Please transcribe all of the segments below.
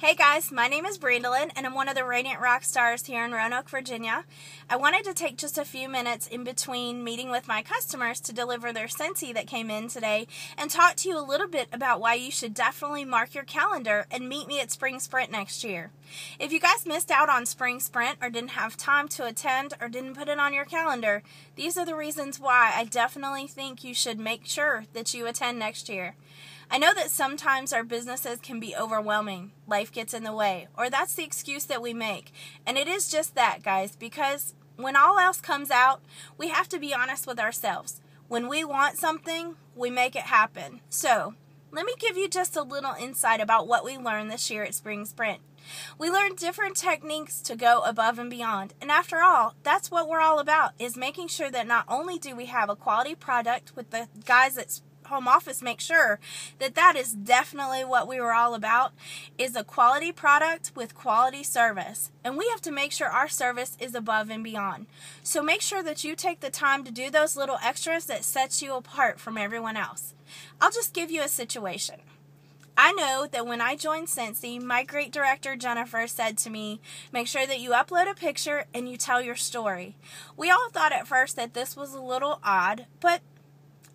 Hey guys, my name is Brandolyn and I'm one of the Radiant Rock Stars here in Roanoke, Virginia. I wanted to take just a few minutes in between meeting with my customers to deliver their Scentsy that came in today and talk to you a little bit about why you should definitely mark your calendar and meet me at Spring Sprint next year. If you guys missed out on Spring Sprint or didn't have time to attend or didn't put it on your calendar, these are the reasons why I definitely think you should make sure that you attend next year. I know that sometimes our businesses can be overwhelming, life gets in the way, or that's the excuse that we make. And it is just that, guys, because when all else comes out, we have to be honest with ourselves. When we want something, we make it happen. So, let me give you just a little insight about what we learned this year at Spring Sprint. We learned different techniques to go above and beyond. And after all, that's what we're all about, is making sure that not only do we have a quality product with the guys at home office make sure that that is definitely what we were all about, is a quality product with quality service. And we have to make sure our service is above and beyond. So make sure that you take the time to do those little extras that sets you apart from everyone else. I'll just give you a situation. I know that when I joined Scentsy, my great director Jennifer said to me, make sure that you upload a picture and you tell your story. We all thought at first that this was a little odd, but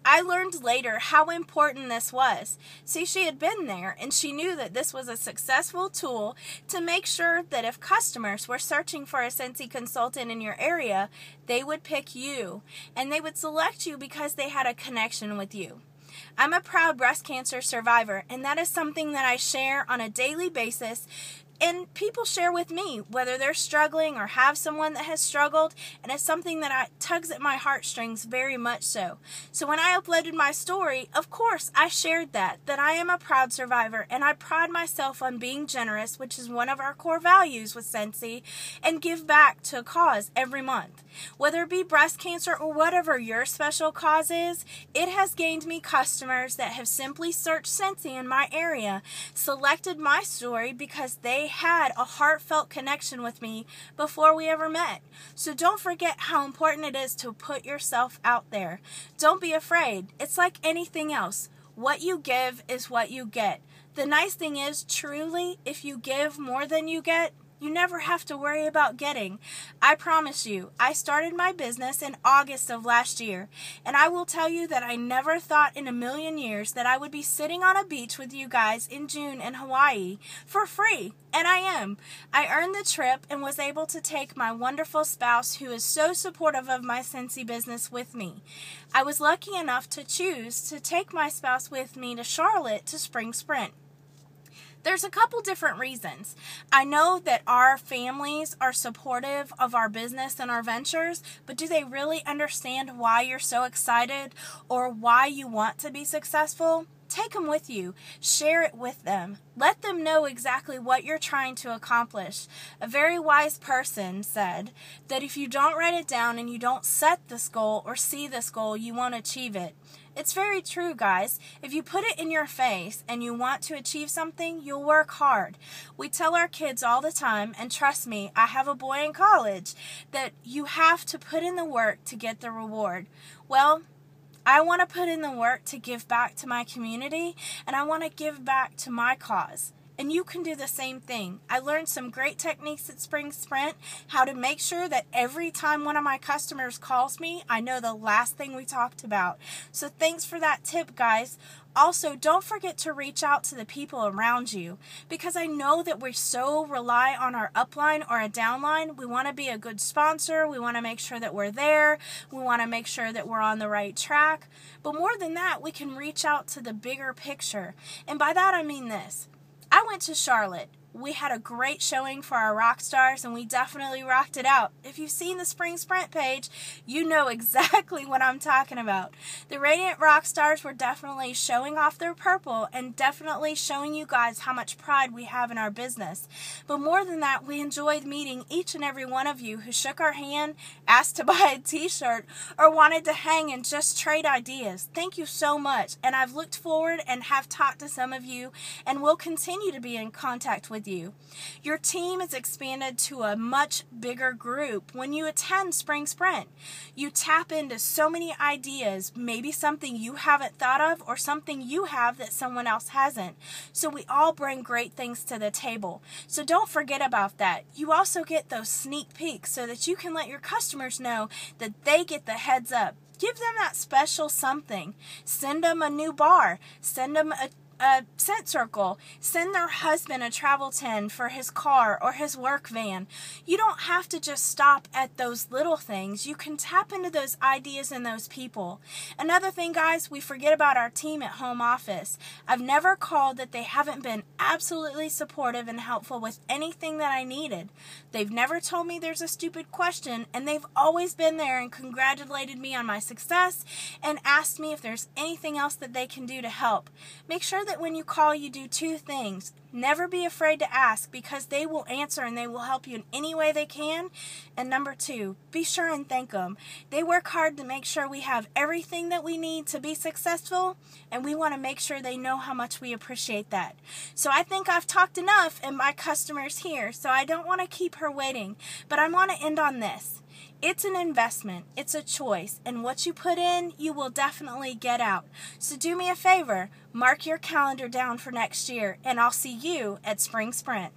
I learned later how important this was. See, she had been there and she knew that this was a successful tool to make sure that if customers were searching for a Scentsy consultant in your area, they would pick you and they would select you because they had a connection with you. I'm a proud breast cancer survivor, and that is something that I share on a daily basis. And people share with me whether they're struggling or have someone that has struggled, and it's something that tugs at my heartstrings very much so. So when I uploaded my story, of course I shared that I am a proud survivor, and I pride myself on being generous, which is one of our core values with Scentsy, and give back to a cause every month. Whether it be breast cancer or whatever your special cause is, it has gained me customers that have simply searched Scentsy in my area, selected my story because they had a heartfelt connection with me before we ever met. So don't forget how important it is to put yourself out there. Don't be afraid. It's like anything else. What you give is what you get. The nice thing is, truly, if you give more than you get, you never have to worry about getting. I promise you, I started my business in August of last year, and I will tell you that I never thought in a million years that I would be sitting on a beach with you guys in June in Hawaii for free. And I am. I earned the trip and was able to take my wonderful spouse, who is so supportive of my Scentsy business, with me. I was lucky enough to choose to take my spouse with me to Charlotte to Spring Sprint. There's a couple different reasons. I know that our families are supportive of our business and our ventures, but do they really understand why you're so excited or why you want to be successful? Take them with you. Share it with them. Let them know exactly what you're trying to accomplish. A very wise person said that if you don't write it down and you don't set this goal or see this goal, you won't achieve it. It's very true, guys. If you put it in your face and you want to achieve something, you'll work hard. We tell our kids all the time, and trust me, I have a boy in college, that you have to put in the work to get the reward. Well, I want to put in the work to give back to my community, and I want to give back to my cause. And you can do the same thing. I learned some great techniques at Spring Sprint, how to make sure that every time one of my customers calls me, I know the last thing we talked about. So thanks for that tip, guys. Also, don't forget to reach out to the people around you, because I know that we so rely on our upline or a downline. We want to be a good sponsor. We want to make sure that we're there. We want to make sure that we're on the right track. But more than that, we can reach out to the bigger picture. And by that, I mean this. I went to Charlotte. We had a great showing for our rock stars, and we definitely rocked it out. If you've seen the Spring Sprint page, you know exactly what I'm talking about. The Radiant Rock Stars were definitely showing off their purple and definitely showing you guys how much pride we have in our business. But more than that, we enjoyed meeting each and every one of you who shook our hand, asked to buy a t-shirt, or wanted to hang and just trade ideas. Thank you so much, and I've looked forward and have talked to some of you, and will continue to be in contact with with you. Your team is expanded to a much bigger group when you attend Spring Sprint. You tap into so many ideas, maybe something you haven't thought of or something you have that someone else hasn't. So we all bring great things to the table. So don't forget about that. You also get those sneak peeks so that you can let your customers know that they get the heads up. Give them that special something. Send them a new bar. Send them a scent circle. Send their husband a travel tin for his car or his work van. You don't have to just stop at those little things. You can tap into those ideas and those people. Another thing, guys, we forget about our team at home office. I've never called that they haven't been absolutely supportive and helpful with anything that I needed. They've never told me there's a stupid question, and they've always been there and congratulated me on my success and asked me if there's anything else that they can do to help. Make sure that when you call, you do two things. Never be afraid to ask, because they will answer and they will help you in any way they can. And number two, be sure and thank them. They work hard to make sure we have everything that we need to be successful, and we want to make sure they know how much we appreciate that. So I think I've talked enough, and my customer's here, so I don't want to keep her waiting. But I want to end on this. It's an investment. It's a choice. And what you put in, you will definitely get out. So do me a favor. Mark your calendar down for next year, and I'll see you at Spring Sprint.